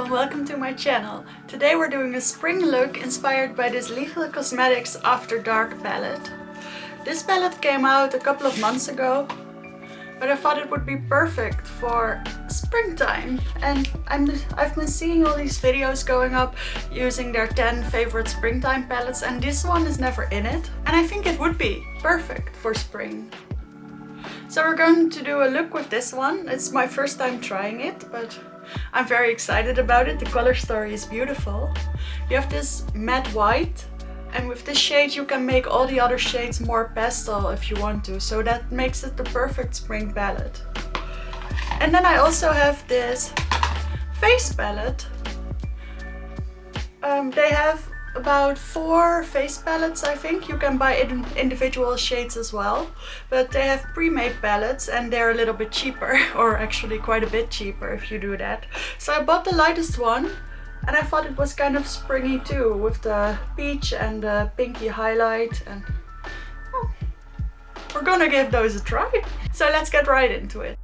and welcome to my channel. Today we're doing a spring look inspired by this Lethal Cosmetics After Dark palette. This palette came out a couple of months ago, but I thought it would be perfect for springtime. And I've been seeing all these videos going up using their 10 favorite springtime palettes, and this one is never in it. And I think it would be perfect for spring. So we're going to do a look with this one. It's my first time trying it, but I'm very excited about it. The color story is beautiful. You have this matte white, and with this shade you can make all the other shades more pastel if you want to, so that makes it the perfect spring palette. And then I also have this face palette. They have about 4 face palettes, I think. You can buy individual shades as well, but they have pre-made palettes and they're a little bit cheaper, or actually quite a bit cheaper if you do that. So I bought the lightest one, and I thought it was kind of springy too, with the peach and the pinky highlight, and well, we're gonna give those a try. So let's get right into it.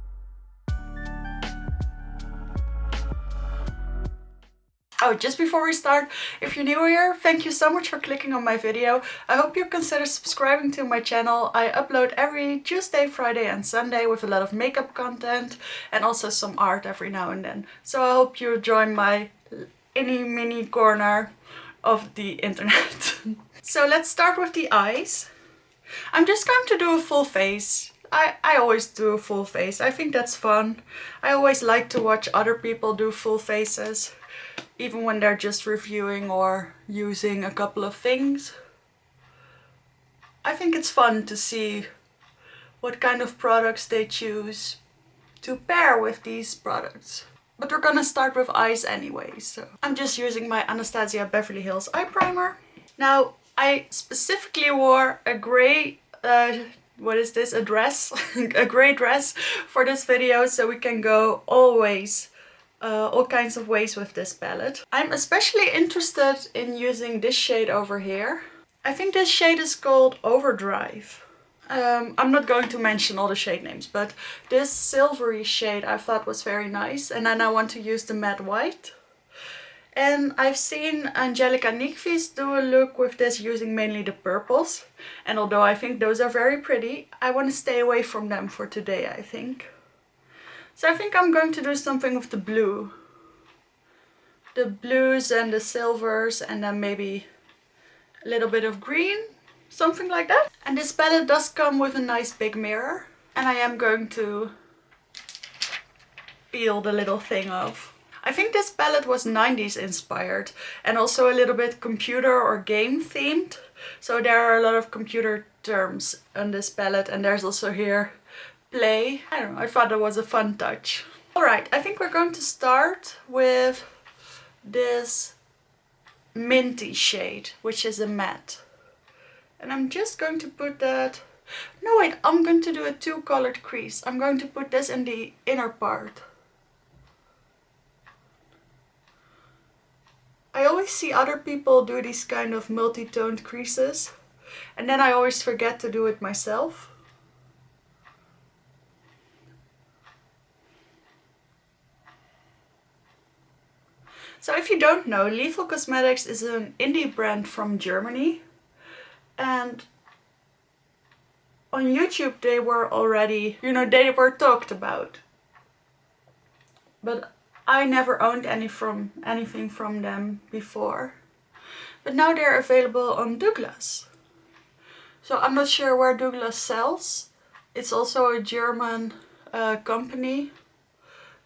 Oh, just before we start, if you're new here, thank you so much for clicking on my video. I hope you consider subscribing to my channel. I upload every Tuesday, Friday and Sunday with a lot of makeup content and also some art every now and then. So I hope you join my mini corner of the internet. So let's start with the eyes. I'm just going to do a full face. I always do a full face. I think that's fun. I always like to watch other people do full faces, even when they're just reviewing or using a couple of things. I think it's fun to see what kind of products they choose to pair with these products. But we're gonna start with eyes anyway, so I'm just using my Anastasia Beverly Hills eye primer. Now, I specifically wore a gray, what is this, a dress? A gray dress for this video, so we can go all kinds of ways with this palette. I'm especially interested in using this shade over here. I think this shade is called Overdrive. I'm not going to mention all the shade names, but this silvery shade I thought was very nice, and then I want to use the matte white. And I've seen Angelica Nyqvist do a look with this using mainly the purples, and although I think those are very pretty, I want to stay away from them for today, I think. So I think I'm going to do something with the blue. The blues and the silvers, and then maybe a little bit of green, something like that. And this palette does come with a nice big mirror, and I am going to peel the little thing off. I think this palette was 90s inspired and also a little bit computer or game themed. So there are a lot of computer terms on this palette, and there's also here play. I don't know, I thought that was a fun touch. Alright, I think we're going to start with this minty shade, which is a matte. And I'm just going to put that... No wait, I'm going to do a 2-colored crease. I'm going to put this in the inner part. I always see other people do these kind of multi-toned creases, and then I always forget to do it myself. So if you don't know, Lethal Cosmetics is an indie brand from Germany, and on YouTube they were already, they were talked about. But I never owned anything from them before. But now they're available on Douglas. So I'm not sure where Douglas sells. It's also a German company.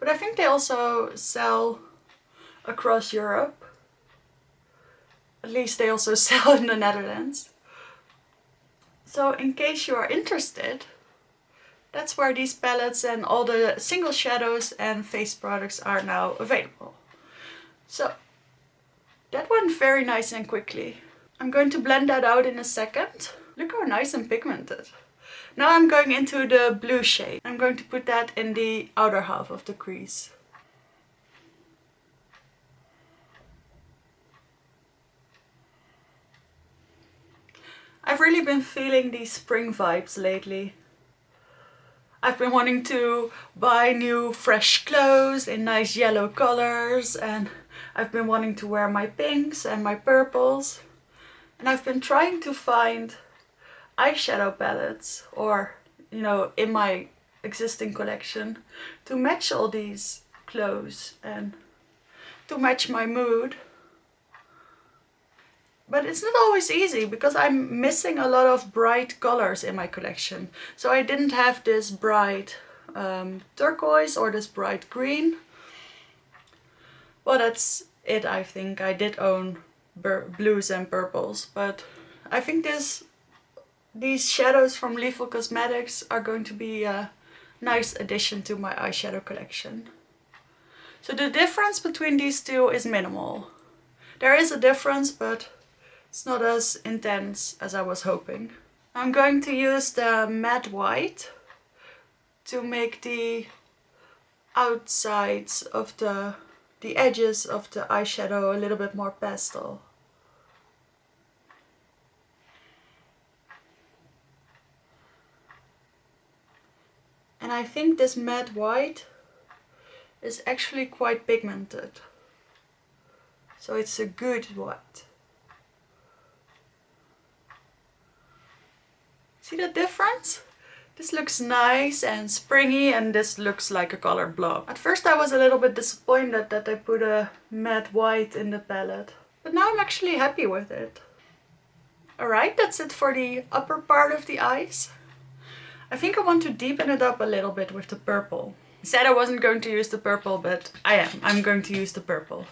But I think they also sell across Europe. At least they also sell in the Netherlands. So in case you are interested, that's where these palettes and all the single shadows and face products are now available. So that went very nice and quickly. I'm going to blend that out in a second. Look how nice and pigmented. Now I'm going into the blue shade. I'm going to put that in the outer half of the crease. I've really been feeling these spring vibes lately. I've been wanting to buy new fresh clothes in nice yellow colors, and I've been wanting to wear my pinks and my purples. And I've been trying to find eyeshadow palettes, or, you know, in my existing collection, to match all these clothes and to match my mood. But it's not always easy because I'm missing a lot of bright colors in my collection. So I didn't have this bright turquoise or this bright green. Well, that's it, I think. I did own blues and purples, but I think these shadows from Lethal Cosmetics are going to be a nice addition to my eyeshadow collection. So the difference between these two is minimal. There is a difference, but it's not as intense as I was hoping. I'm going to use the matte white to make the outsides of the edges of the eyeshadow a little bit more pastel. And I think this matte white is actually quite pigmented. So it's a good white. See the difference? This looks nice and springy, and this looks like a colored blob. At first I was a little bit disappointed that I put a matte white in the palette, but now I'm actually happy with it. Alright, that's it for the upper part of the eyes. I think I want to deepen it up a little bit with the purple. I said I wasn't going to use the purple, but I am. I'm going to use the purple.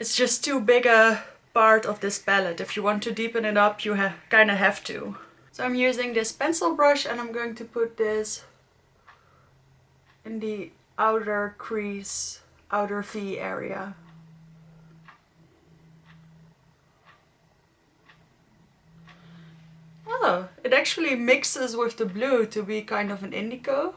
It's just too big a part of this palette. If you want to deepen it up, you kind of have to. So I'm using this pencil brush, and I'm going to put this in the outer crease, outer V area. Oh, it actually mixes with the blue to be kind of an indigo.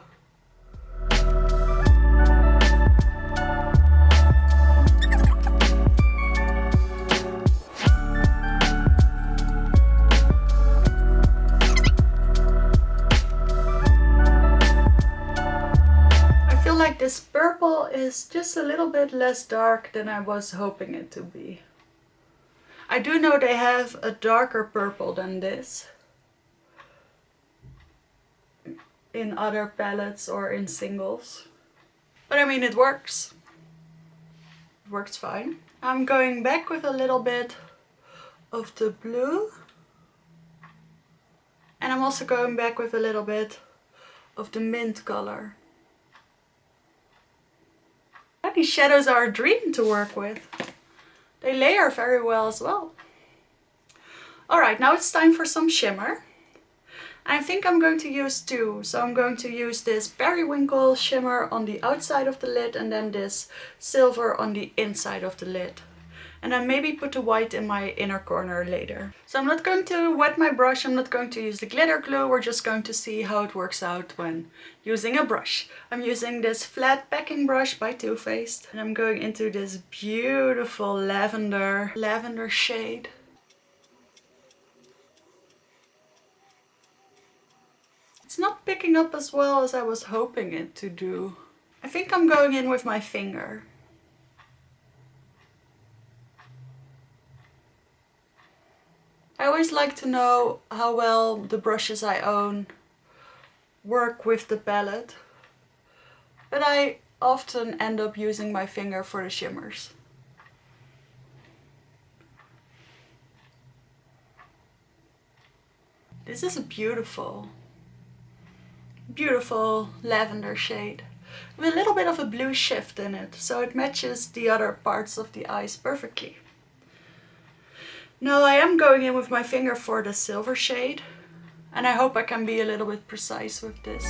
This purple is just a little bit less dark than I was hoping it to be. I do know they have a darker purple than this in other palettes or in singles. But I mean, it works. It works fine. I'm going back with a little bit of the blue. And I'm also going back with a little bit of the mint color. These shadows are a dream to work with. They layer very well as well. Alright, now it's time for some shimmer. I think I'm going to use two. So I'm going to use this Periwinkle shimmer on the outside of the lid, and then this silver on the inside of the lid. And then maybe put the white in my inner corner later. So I'm not going to wet my brush, I'm not going to use the glitter glue, we're just going to see how it works out when using a brush. I'm using this flat packing brush by Too Faced, and I'm going into this beautiful lavender shade. It's not picking up as well as I was hoping it to do. I think I'm going in with my finger. I always like to know how well the brushes I own work with the palette, but I often end up using my finger for the shimmers. This is a beautiful lavender shade with a little bit of a blue shift in it, so it matches the other parts of the eyes perfectly. Now I am going in with my finger for the silver shade, and I hope I can be a little bit precise with this.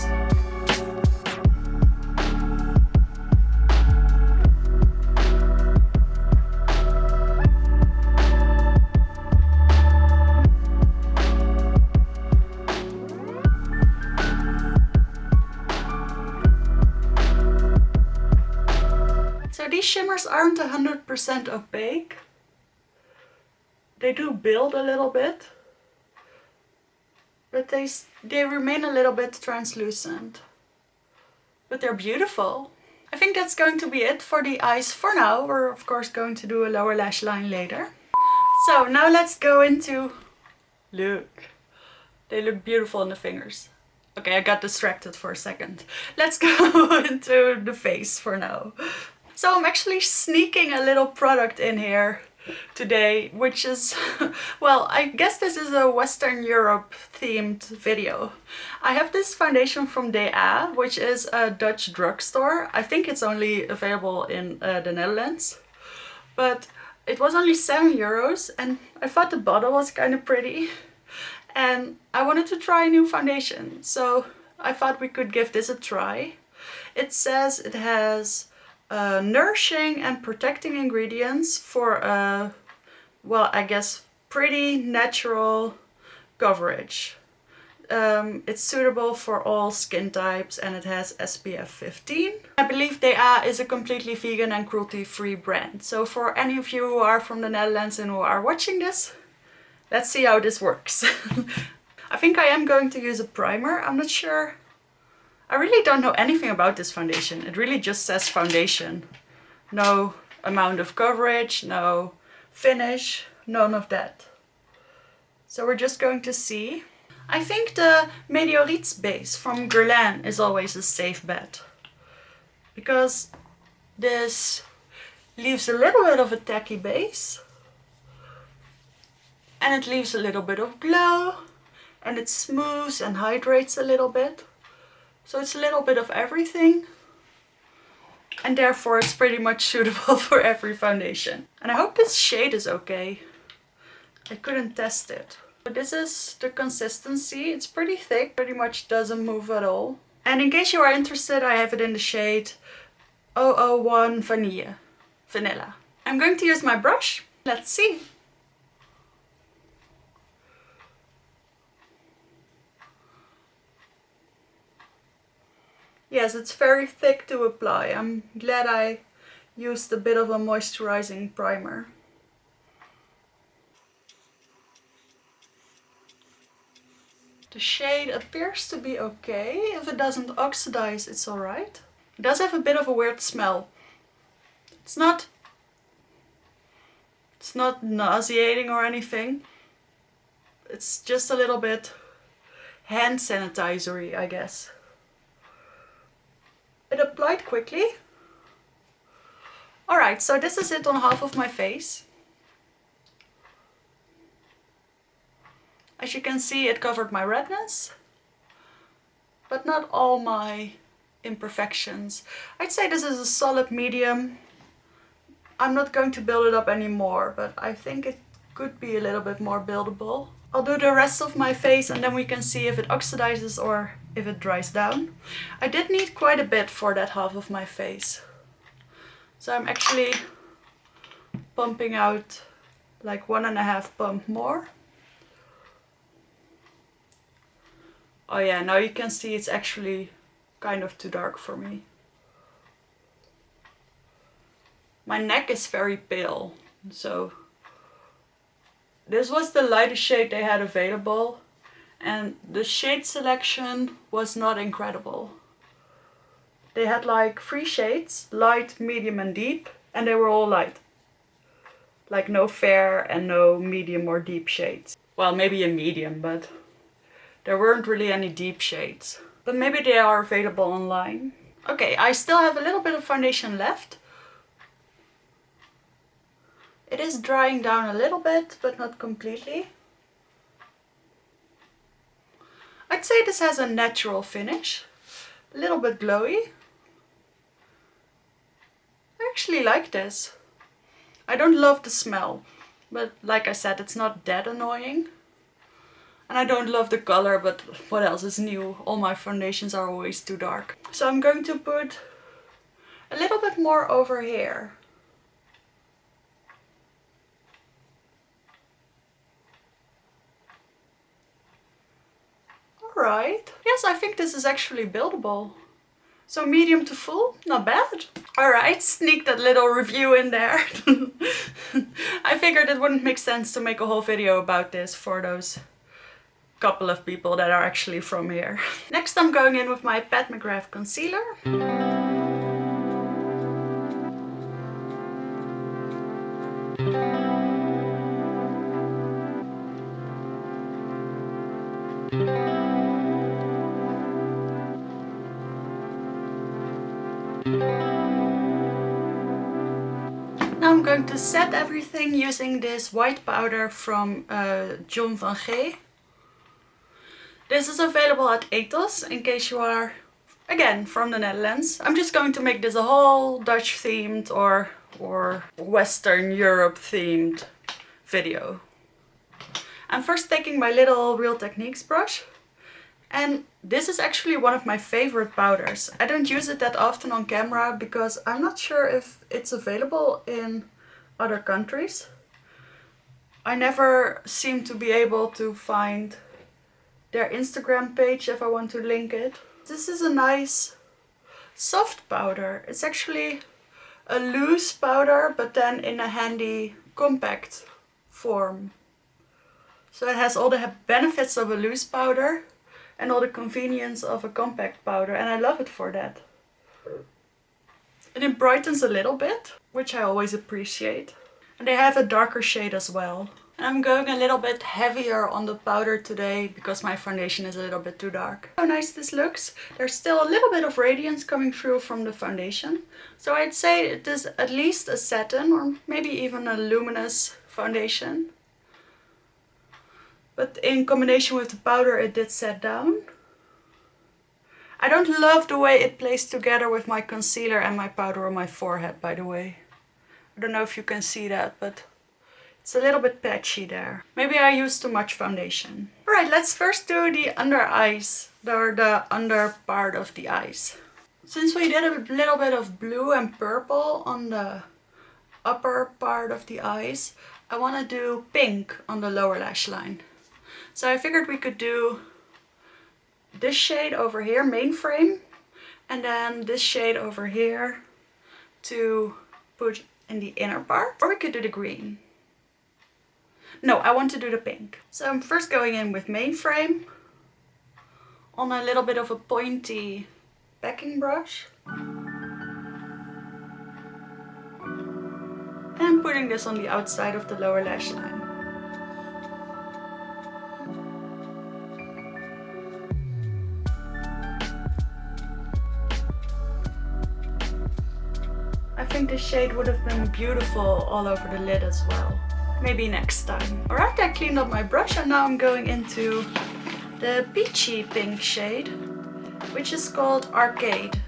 So these shimmers aren't 100% opaque. They do build a little bit, but they remain a little bit translucent. But they're beautiful. I think that's going to be it for the eyes for now. We're of course going to do a lower lash line later. So now let's go into... Look. They look beautiful on the fingers. Okay, I got distracted for a second. Let's go into the face for now. So I'm actually sneaking a little product in here today, which is, well, I guess this is a Western Europe themed video. I have this foundation from DA, which is a Dutch drugstore. I think it's only available in the Netherlands, but it was only €7 and I thought the bottle was kind of pretty and I wanted to try a new foundation, so I thought we could give this a try. It says it has nourishing and protecting ingredients for a, well, I guess pretty natural coverage. It's suitable for all skin types and it has SPF 15. I believe DA is a completely vegan and cruelty-free brand. So for any of you who are from the Netherlands and who are watching this, let's see how this works. I think I am going to use a primer. I'm not sure. I really don't know anything about this foundation. It really just says foundation. No amount of coverage, no finish, none of that. So we're just going to see. I think the Meteorites base from Guerlain is always a safe bet. Because this leaves a little bit of a tacky base. And it leaves a little bit of glow. And it smooths and hydrates a little bit. So it's a little bit of everything. And therefore it's pretty much suitable for every foundation. And I hope this shade is okay. I couldn't test it. But this is the consistency. It's pretty thick, pretty much doesn't move at all. And in case you are interested, I have it in the shade 001 Vanilla. I'm going to use my brush. Let's see. Yes, it's very thick to apply. I'm glad I used a bit of a moisturizing primer. The shade appears to be okay. If it doesn't oxidize, it's alright. It does have a bit of a weird smell. It's not nauseating or anything. It's just a little bit hand sanitizer-y, I guess. It applied quickly. Alright, so this is it on half of my face. As you can see, it covered my redness, but not all my imperfections. I'd say this is a solid medium. I'm not going to build it up anymore, but I think it could be a little bit more buildable. I'll do the rest of my face and then we can see if it oxidizes or if it dries down. I did need quite a bit for that half of my face. So I'm actually pumping out like 1.5 pump more. Oh yeah, now you can see it's actually kind of too dark for me. My neck is very pale, so this was the lightest shade they had available, and the shade selection was not incredible. They had like 3 shades, light, medium and deep, and they were all light. Like no fair and no medium or deep shades. Well, maybe a medium, but there weren't really any deep shades. But maybe they are available online. Okay, I still have a little bit of foundation left. It is drying down a little bit, but not completely. I'd say this has a natural finish. A little bit glowy. I actually like this. I don't love the smell, but like I said, it's not that annoying. And I don't love the color, but what else is new? All my foundations are always too dark. So I'm going to put a little bit more over here. Alright. Yes, I think this is actually buildable. So medium to full, not bad. Alright, sneak that little review in there. I figured it wouldn't make sense to make a whole video about this for those couple of people that are actually from here. Next I'm going in with my Pat McGrath concealer. Now I'm going to set everything using this white powder from John van G. This is available at Ethos in case you are, again, from the Netherlands. I'm just going to make this a whole Dutch themed or Western Europe themed video. I'm first taking my little Real Techniques brush. And this is actually one of my favorite powders. I don't use it that often on camera because I'm not sure if it's available in other countries. I never seem to be able to find their Instagram page if I want to link it. This is a nice soft powder. It's actually a loose powder, but then in a handy compact form. So it has all the benefits of a loose powder and all the convenience of a compact powder, and I love it for that. And it brightens a little bit, which I always appreciate. And they have a darker shade as well. And I'm going a little bit heavier on the powder today because my foundation is a little bit too dark. How nice this looks. There's still a little bit of radiance coming through from the foundation. So I'd say it is at least a satin or maybe even a luminous foundation. But in combination with the powder it did set down. I don't love the way it plays together with my concealer and my powder on my forehead, by the way. I don't know if you can see that, but it's a little bit patchy there. Maybe I used too much foundation. Alright, let's first do the under eyes, or the under part of the eyes. Since we did a little bit of blue and purple on the upper part of the eyes, I want to do pink on the lower lash line. So I figured we could do this shade over here, Mainframe, and then this shade over here to put in the inner part. Or we could do the green. No, I want to do the pink. So I'm first going in with Mainframe on a little bit of a pointy packing brush. And putting this on the outside of the lower lash line. I think this shade would have been beautiful all over the lid as well. Maybe next time. Alright, I cleaned up my brush and now I'm going into the peachy pink shade, which is called Arcade.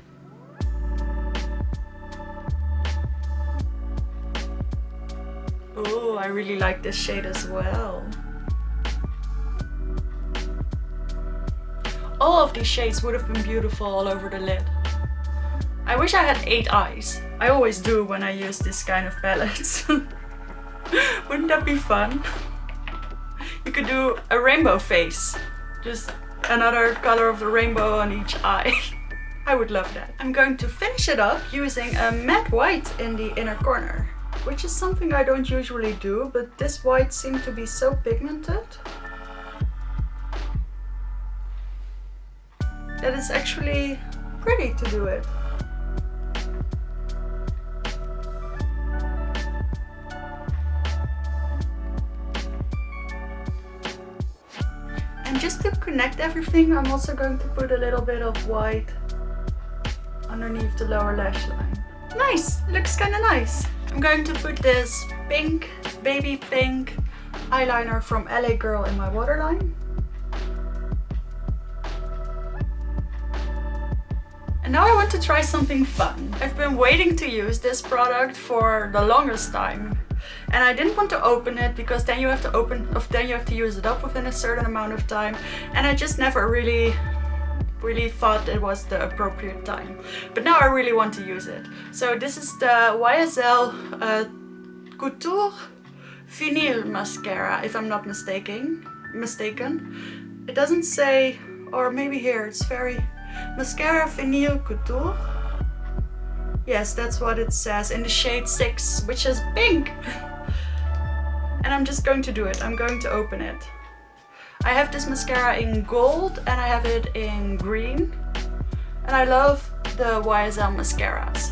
Oh, I really like this shade as well. All of these shades would have been beautiful all over the lid. I wish I had 8 eyes. I always do when I use this kind of palettes. Wouldn't that be fun? You could do a rainbow face. Just another color of the rainbow on each eye. I would love that. I'm going to finish it up using a matte white in the inner corner, which is something I don't usually do, but this white seemed to be so pigmented that it's actually pretty to do it. And just to connect everything, I'm also going to put a little bit of white underneath the lower lash line. Nice! Looks kind of nice. I'm going to put this pink, baby pink eyeliner from LA Girl in my waterline. And now I want to try something fun. I've been waiting to use this product for the longest time. And I didn't want to open it because then you have to use it up within a certain amount of time. And I just never really thought it was the appropriate time. But now I really want to use it. So this is the YSL Couture Vinyl Mascara, if I'm not mistaken. It doesn't say, or maybe here it's very Mascara Vinyl Couture. Yes, that's what it says in the shade 6, which is pink. And I'm just going to do it. I'm going to open it. I have this mascara in gold and I have it in green. And I love the YSL mascaras.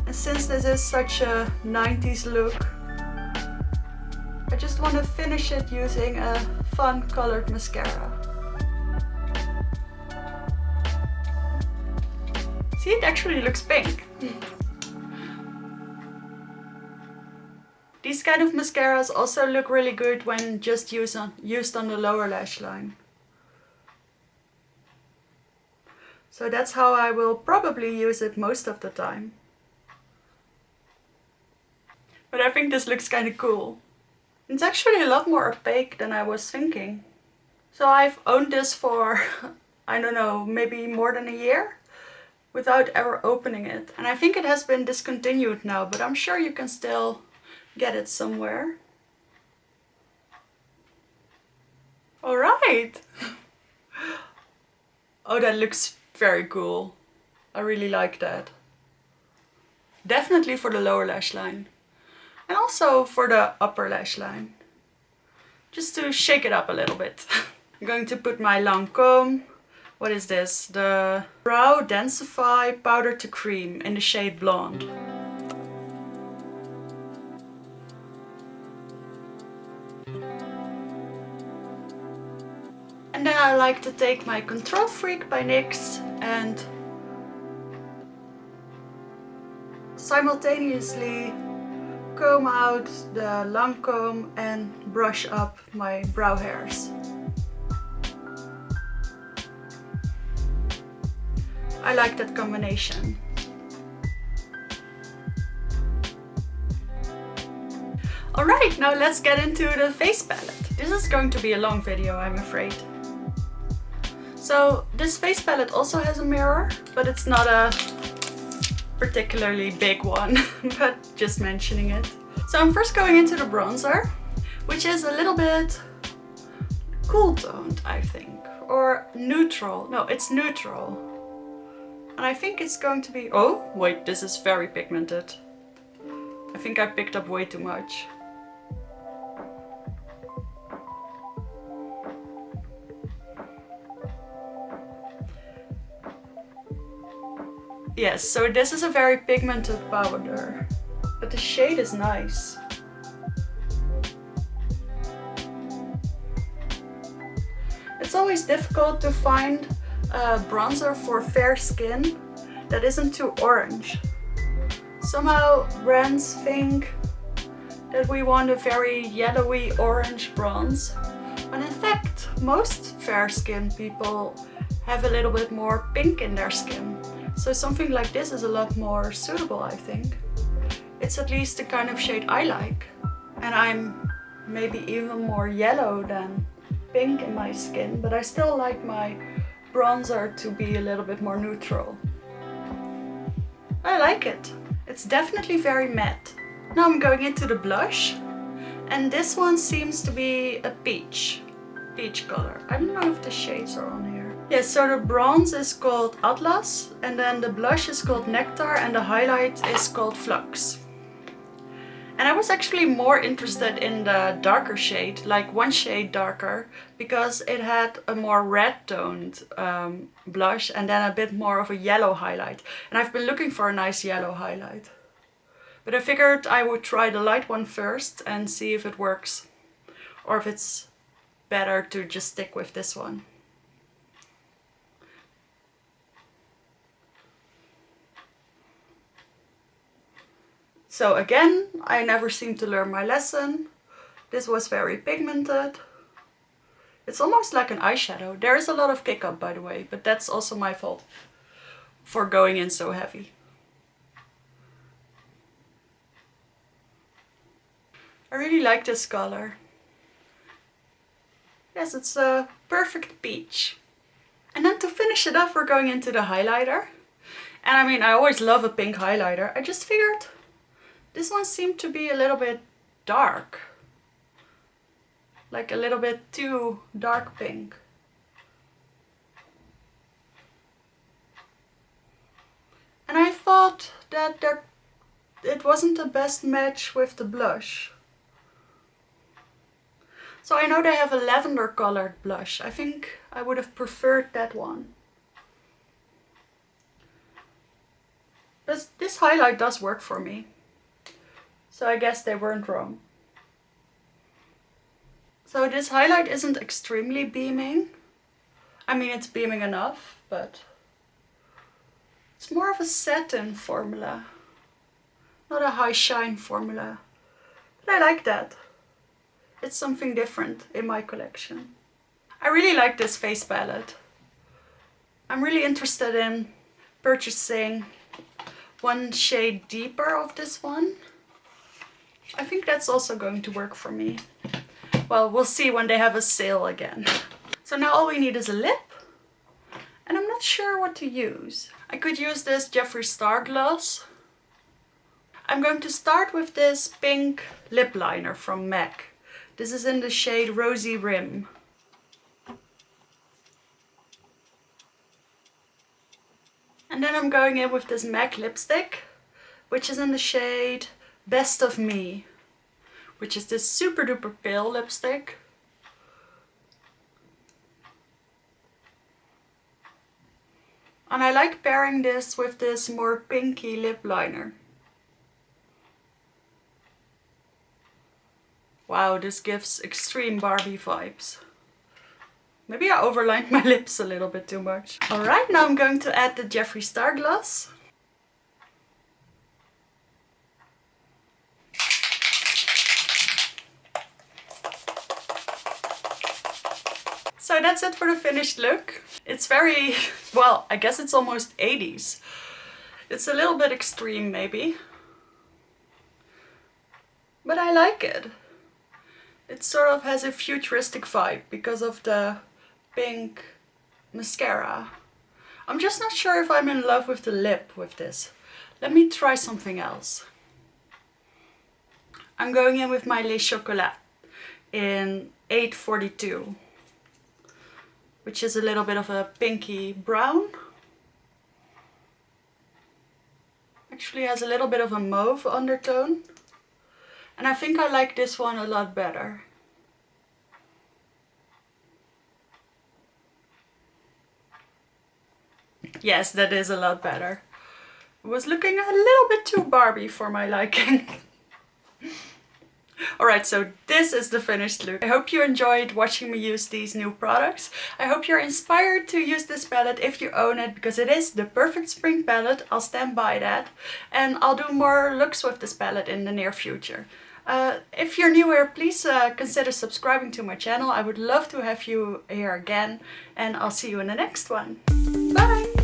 And since this is such a 90s look, I just want to finish it using a fun colored mascara. See, it actually looks pink. These kind of mascaras also look really good when just used on the lower lash line. So that's how I will probably use it most of the time. But I think this looks kind of cool. It's actually a lot more opaque than I was thinking. So I've owned this for, I don't know, maybe more than a year without ever opening it. And I think it has been discontinued now, but I'm sure you can still get it somewhere. All right. Oh, that looks very cool. I really like that. Definitely for the lower lash line. And also for the upper lash line. Just to shake it up a little bit. I'm going to put my Lancome. What is this? The Brow Densify Powder to Cream in the shade Blonde. And then I like to take my Control Freak by NYX and simultaneously comb out the Lancome and brush up my brow hairs. I like that combination. Alright, now let's get into the face palette. This is going to be a long video, I'm afraid. So this face palette also has a mirror, but it's not a particularly big one, but just mentioning it. So I'm first going into the bronzer, which is a little bit cool toned, I think, or neutral. No, it's neutral. And I think it's going to be, oh wait, this is very pigmented. I think I picked up way too much. Yes, so this is a very pigmented powder, but the shade is nice. It's always difficult to find a bronzer for fair skin that isn't too orange. Somehow brands think that we want a very yellowy orange bronze, when in fact most fair skin people have a little bit more pink in their skin. So something like this is a lot more suitable, I think. It's at least the kind of shade I like. And I'm maybe even more yellow than pink in my skin, but I still like my bronzer to be a little bit more neutral. I like it. It's definitely very matte. Now I'm going into the blush. And this one seems to be a peach color. I don't know if the shades are on here. Yes, so the bronze is called Atlas, and then the blush is called Nectar, and the highlight is called Flux. And I was actually more interested in the darker shade, like one shade darker, because it had a more red toned blush and then a bit more of a yellow highlight. And I've been looking for a nice yellow highlight. But I figured I would try the light one first and see if it works, or if it's better to just stick with this one. So again, I never seem to learn my lesson. This was very pigmented. It's almost like an eyeshadow. There is a lot of kick up, by the way, but that's also my fault for going in so heavy. I really like this color. Yes, it's a perfect peach. And then to finish it off, we're going into the highlighter. And I mean, I always love a pink highlighter. I just figured this one seemed to be a little bit dark. Like a little bit too dark pink. And I thought that it wasn't the best match with the blush. So I know they have a lavender colored blush. I think I would have preferred that one. This highlight does work for me. So I guess they weren't wrong. So this highlight isn't extremely beaming. I mean, it's beaming enough, but it's more of a satin formula, not a high shine formula. But I like that. It's something different in my collection. I really like this face palette. I'm really interested in purchasing one shade deeper of this one. I think that's also going to work for me. Well, we'll see when they have a sale again. So now all we need is a lip. And I'm not sure what to use. I could use this Jeffree Star gloss. I'm going to start with this pink lip liner from MAC. This is in the shade Rosy Rim. And then I'm going in with this MAC lipstick, which is in the shade Best of Me, which is this super duper pale lipstick. And I like pairing this with this more pinky lip liner. Wow, this gives extreme Barbie vibes. Maybe I overlined my lips a little bit too much. Alright, now I'm going to add the Jeffree Star gloss. So that's it for the finished look. It's very, well, I guess it's almost 80s. It's a little bit extreme maybe. But I like it. It sort of has a futuristic vibe because of the pink mascara. I'm just not sure if I'm in love with the lip with this. Let me try something else. I'm going in with my Les Chocolat in 842, which is a little bit of a pinky brown. Actually has a little bit of a mauve undertone. And I think I like this one a lot better. Yes, that is a lot better. It was looking a little bit too Barbie for my liking. Alright, so this is the finished look. I hope you enjoyed watching me use these new products. I hope you're inspired to use this palette if you own it, because it is the perfect spring palette. I'll stand by that. And I'll do more looks with this palette in the near future. If you're new here, please consider subscribing to my channel. I would love to have you here again, and I'll see you in the next one. Bye!